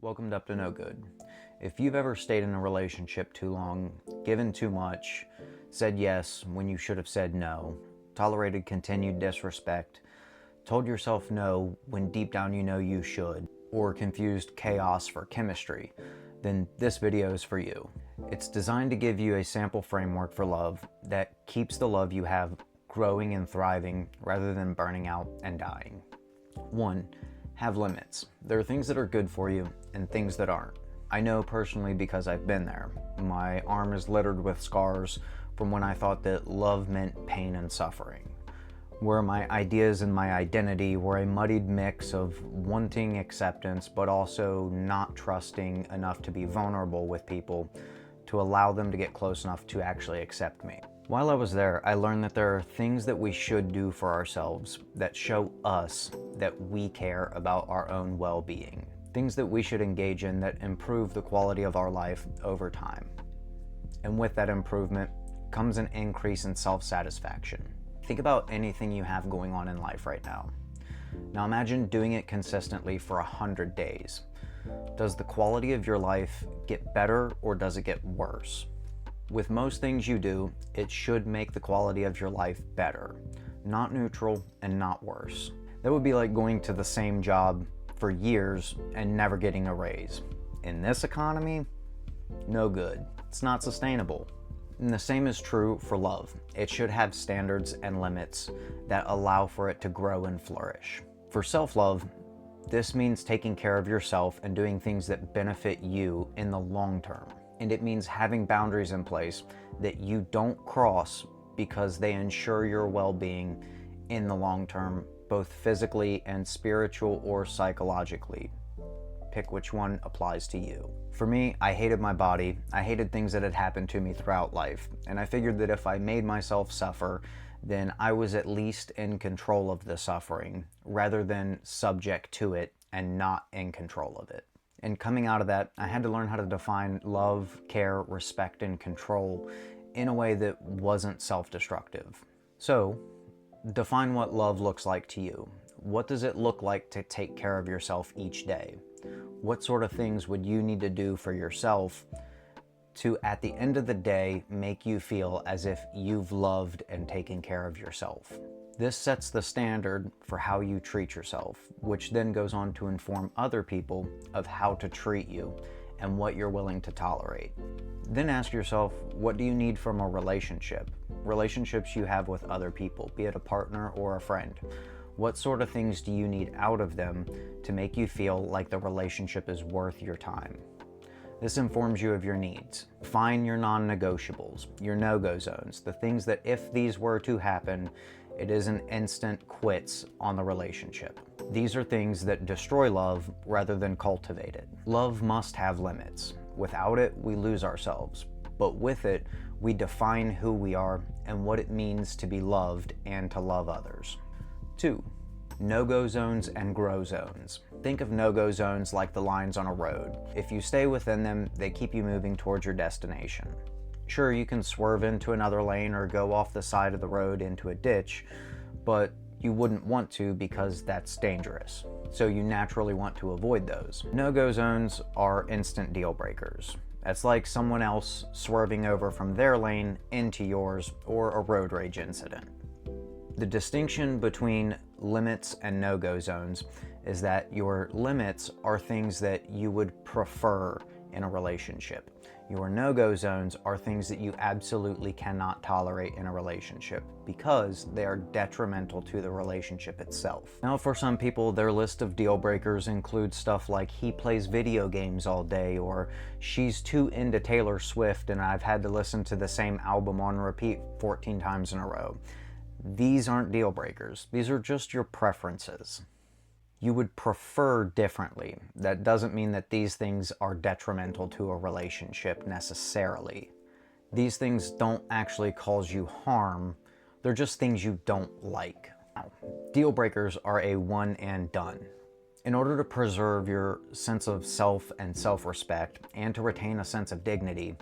Welcome to Up to No Good. If you've ever stayed in a relationship too long, given too much, said yes when you should have said no, tolerated continued disrespect, told yourself no when deep down you know you should, or confused chaos for chemistry, then this video is for you. It's designed to give you a sample framework for love that keeps the love you have growing and thriving rather than burning out and dying. 1. Have limits. There are things that are good for you and things that aren't. I know personally because I've been there. My arm is littered with scars from when I thought that love meant pain and suffering, where my ideas and my identity were a muddied mix of wanting acceptance but also not trusting enough to be vulnerable with people to allow them to get close enough to actually accept me. While I was there, I learned that there are things that we should do for ourselves that show us that we care about our own well-being. Things that we should engage in that improve the quality of our life over time. And with that improvement comes an increase in self-satisfaction. Think about anything you have going on in life right now. Now imagine doing it consistently for 100 days. Does the quality of your life get better or does it get worse? With most things you do, it should make the quality of your life better, not neutral and not worse. That would be like going to the same job for years and never getting a raise. In this economy, no good. It's not sustainable. And the same is true for love. It should have standards and limits that allow for it to grow and flourish. For self-love, this means taking care of yourself and doing things that benefit you in the long term. And it means having boundaries in place that you don't cross because they ensure your well-being in the long term, both physically and spiritual or psychologically. Pick which one applies to you. For me, I hated my body. I hated things that had happened to me throughout life. And I figured that if I made myself suffer, then I was at least in control of the suffering rather than subject to it and not in control of it. And coming out of that, I had to learn how to define love, care, respect, and control in a way that wasn't self-destructive. So, define what love looks like to you. What does it look like to take care of yourself each day? What sort of things would you need to do for yourself to, at the end of the day, make you feel as if you've loved and taken care of yourself? This sets the standard for how you treat yourself, which then goes on to inform other people of how to treat you and what you're willing to tolerate. Then ask yourself, what do you need from a relationship? Relationships you have with other people, be it a partner or a friend. What sort of things do you need out of them to make you feel like the relationship is worth your time? This informs you of your needs. Find your non-negotiables, your no-go zones, the things that if these were to happen, it is an instant quits on the relationship. These are things that destroy love rather than cultivate it. Love must have limits. Without it, we lose ourselves. But with it, we define who we are and what it means to be loved and to love others. 2. No-go zones and grow zones. Think of no-go zones like the lines on a road. If you stay within them, they keep you moving towards your destination. Sure, you can swerve into another lane or go off the side of the road into a ditch, but you wouldn't want to because that's dangerous. So you naturally want to avoid those. No-go zones are instant deal breakers. It's like someone else swerving over from their lane into yours or a road rage incident. The distinction between limits and no-go zones is that your limits are things that you would prefer in a relationship. Your no-go zones are things that you absolutely cannot tolerate in a relationship because they are detrimental to the relationship itself. Now, for some people, their list of deal breakers includes stuff like he plays video games all day, or she's too into Taylor Swift and I've had to listen to the same album on repeat 14 times in a row. These aren't deal breakers. These are just your preferences. You would prefer differently. That doesn't mean that these things are detrimental to a relationship necessarily. These things don't actually cause you harm. They're just things you don't like. Deal breakers are a one and done. In order to preserve your sense of self and self-respect and to retain a sense of dignity,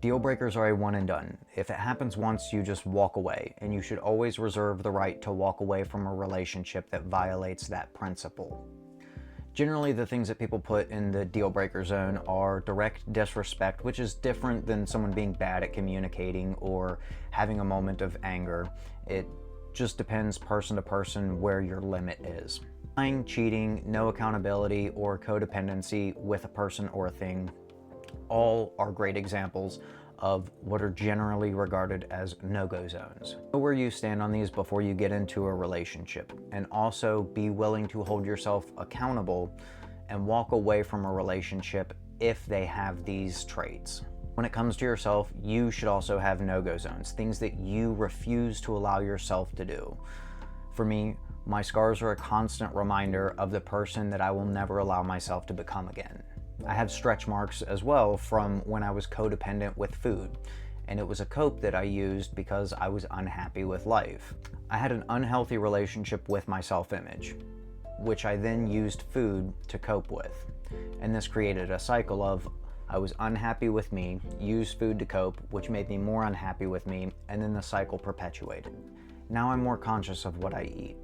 deal breakers are a one and done. If it happens once, you just walk away, and you should always reserve the right to walk away from a relationship that violates that principle. Generally, the things that people put in the deal breaker zone are direct disrespect, which is different than someone being bad at communicating or having a moment of anger. It just depends person to person where your limit is. Lying, cheating, no accountability, or codependency with a person or a thing all are great examples of what are generally regarded as no-go zones. Know where you stand on these before you get into a relationship, and also be willing to hold yourself accountable and walk away from a relationship if they have these traits. When it comes to yourself, you should also have no-go zones, things that you refuse to allow yourself to do. For me, my scars are a constant reminder of the person that I will never allow myself to become again. I have stretch marks as well from when I was codependent with food, and it was a cope that I used because I was unhappy with life. I had an unhealthy relationship with my self-image, which I then used food to cope with. And this created a cycle of I was unhappy with me, used food to cope, which made me more unhappy with me, and then the cycle perpetuated. Now I'm more conscious of what I eat.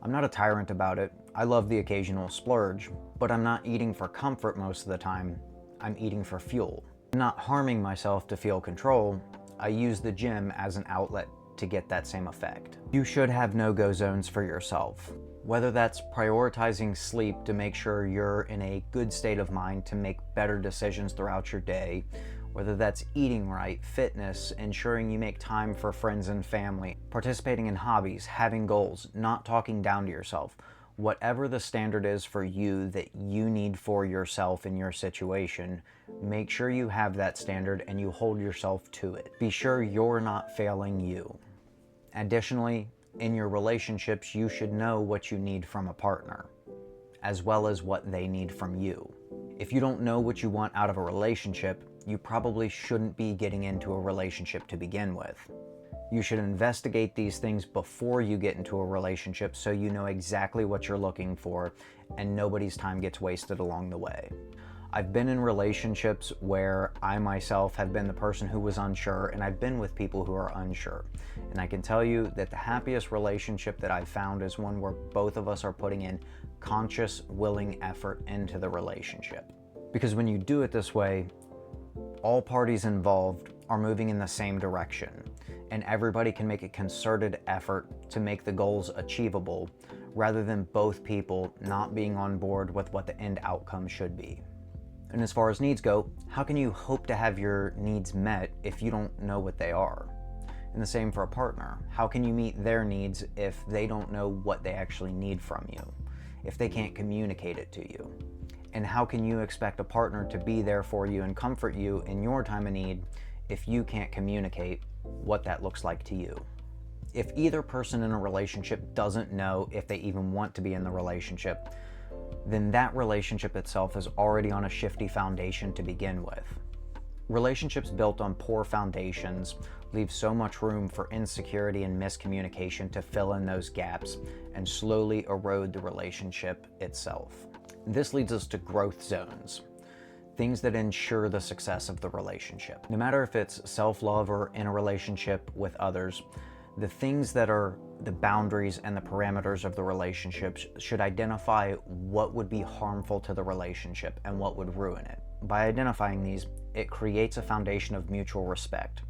I'm not a tyrant about it. I love the occasional splurge, but I'm not eating for comfort most of the time. I'm eating for fuel. I'm not harming myself to feel control. I use the gym as an outlet to get that same effect. You should have no-go zones for yourself. Whether that's prioritizing sleep to make sure you're in a good state of mind to make better decisions throughout your day, whether that's eating right, fitness, ensuring you make time for friends and family, participating in hobbies, having goals, not talking down to yourself. Whatever the standard is for you that you need for yourself in your situation, make sure you have that standard and you hold yourself to it. Be sure you're not failing you. Additionally, in your relationships, you should know what you need from a partner, as well as what they need from you. If you don't know what you want out of a relationship, you probably shouldn't be getting into a relationship to begin with. You should investigate these things before you get into a relationship so you know exactly what you're looking for and nobody's time gets wasted along the way. I've been in relationships where I myself have been the person who was unsure, and I've been with people who are unsure. And I can tell you that the happiest relationship that I've found is one where both of us are putting in conscious, willing effort into the relationship. Because when you do it this way, all parties involved are moving in the same direction, and everybody can make a concerted effort to make the goals achievable, rather than both people not being on board with what the end outcome should be. And as far as needs go, how can you hope to have your needs met if you don't know what they are? And the same for a partner. How can you meet their needs if they don't know what they actually need from you, if they can't communicate it to you? And how can you expect a partner to be there for you and comfort you in your time of need if you can't communicate what that looks like to you? If either person in a relationship doesn't know if they even want to be in the relationship, then that relationship itself is already on a shifty foundation to begin with. Relationships built on poor foundations leave so much room for insecurity and miscommunication to fill in those gaps and slowly erode the relationship itself. This leads us to growth zones, things that ensure the success of the relationship. No matter if it's self-love or in a relationship with others, the things that are the boundaries and the parameters of the relationship should identify what would be harmful to the relationship and what would ruin it. By identifying these, it creates a foundation of mutual respect.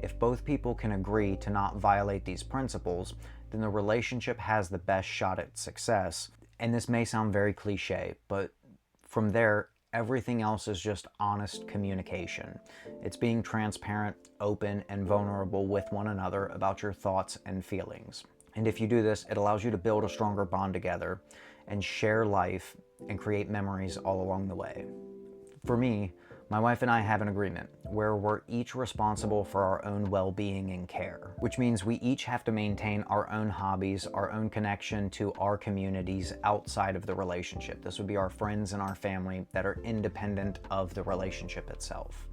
If both people can agree to not violate these principles, then the relationship has the best shot at success. And this may sound very cliche, but from there, everything else is just honest communication. It's being transparent, open, and vulnerable with one another about your thoughts and feelings. And if you do this, it allows you to build a stronger bond together and share life and create memories all along the way. For me, my wife and I have an agreement where we're each responsible for our own well-being and care, which means we each have to maintain our own hobbies, our own connection to our communities outside of the relationship. This would be our friends and our family that are independent of the relationship itself.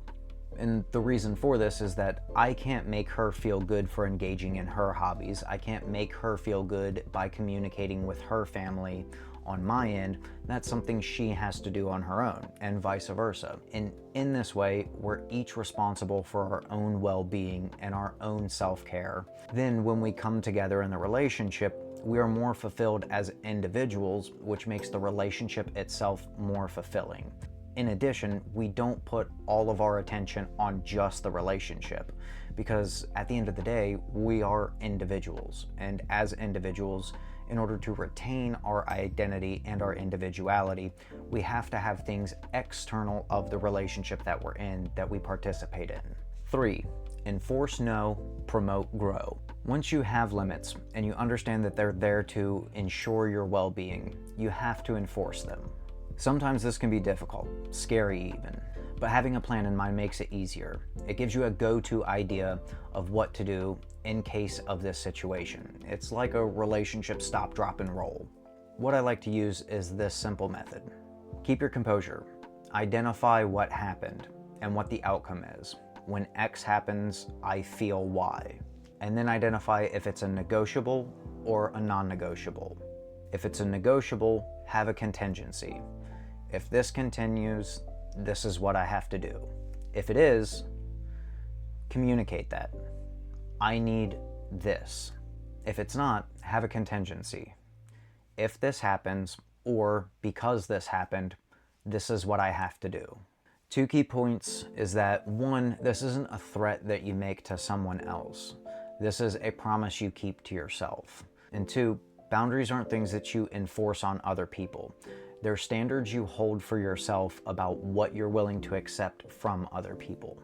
And the reason for this is that I can't make her feel good for engaging in her hobbies. I can't make her feel good by communicating with her family on my end. That's something she has to do on her own, and vice versa. And in this way, we're each responsible for our own well-being and our own self-care. Then when we come together in the relationship, we are more fulfilled as individuals, which makes the relationship itself more fulfilling. In addition, we don't put all of our attention on just the relationship, because at the end of the day, we are individuals, and as individuals, in order to retain our identity and our individuality, we have to have things external of the relationship that we're in that we participate in. 3. Enforce no, promote grow. Once you have limits and you understand that they're there to ensure your well-being, you have to enforce them. Sometimes this can be difficult, scary even, but having a plan in mind makes it easier. It gives you a go-to idea of what to do in case of this situation. It's like a relationship stop, drop, and roll. What I like to use is this simple method. Keep your composure. Identify what happened and what the outcome is. When X happens, I feel Y. And then identify if it's a negotiable or a non-negotiable. If it's a negotiable, have a contingency. If this continues, this is what I have to do. If it is, communicate that. I need this. If it's not, have a contingency. If this happens, or because this happened, this is what I have to do. 2 key points is that 1, this isn't a threat that you make to someone else. This is a promise you keep to yourself. And 2, boundaries aren't things that you enforce on other people. They're standards you hold for yourself about what you're willing to accept from other people.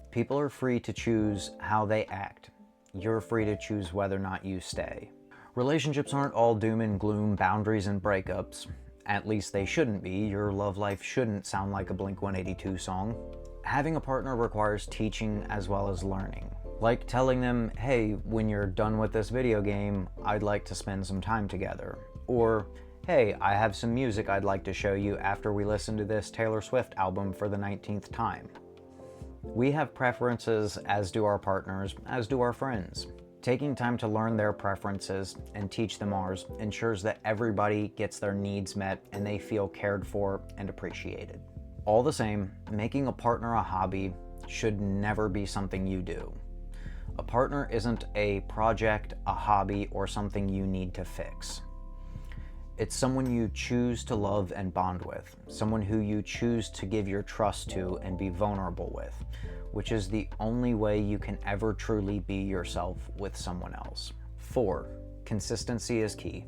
People are free to choose how they act. You're free to choose whether or not you stay. Relationships aren't all doom and gloom, boundaries and breakups. At least they shouldn't be. Your love life shouldn't sound like a Blink-182 song. Having a partner requires teaching as well as learning. Like telling them, hey, when you're done with this video game, I'd like to spend some time together. Or, hey, I have some music I'd like to show you after we listen to this Taylor Swift album for the 19th time. We have preferences, as do our partners, as do our friends. Taking time to learn their preferences and teach them ours ensures that everybody gets their needs met and they feel cared for and appreciated. All the same, making a partner a hobby should never be something you do. A partner isn't a project, a hobby, or something you need to fix. It's someone you choose to love and bond with, someone who you choose to give your trust to and be vulnerable with, which is the only way you can ever truly be yourself with someone else. 4, consistency is key.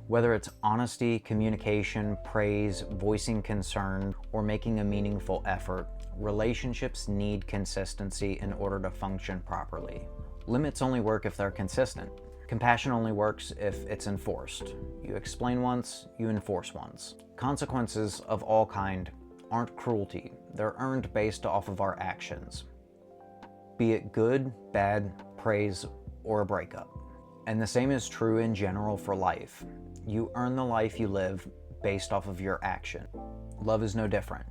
Whether it's honesty, communication, praise, voicing concern, or making a meaningful effort, relationships need consistency in order to function properly. Limits only work if they're consistent. Compassion only works if it's enforced. You explain once, you enforce once. Consequences of all kind aren't cruelty. They're earned based off of our actions. Be it good, bad, praise, or a breakup. And the same is true in general for life. You earn the life you live based off of your action. Love is no different.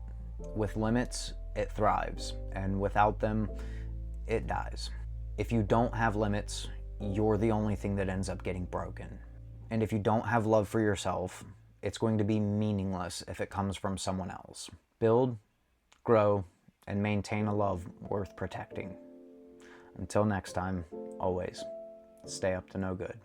With limits, it thrives, and without them, it dies. If you don't have limits, you're the only thing that ends up getting broken. And if you don't have love for yourself, it's going to be meaningless if it comes from someone else. Build, grow, and maintain a love worth protecting. Until next time, always, stay up to no good.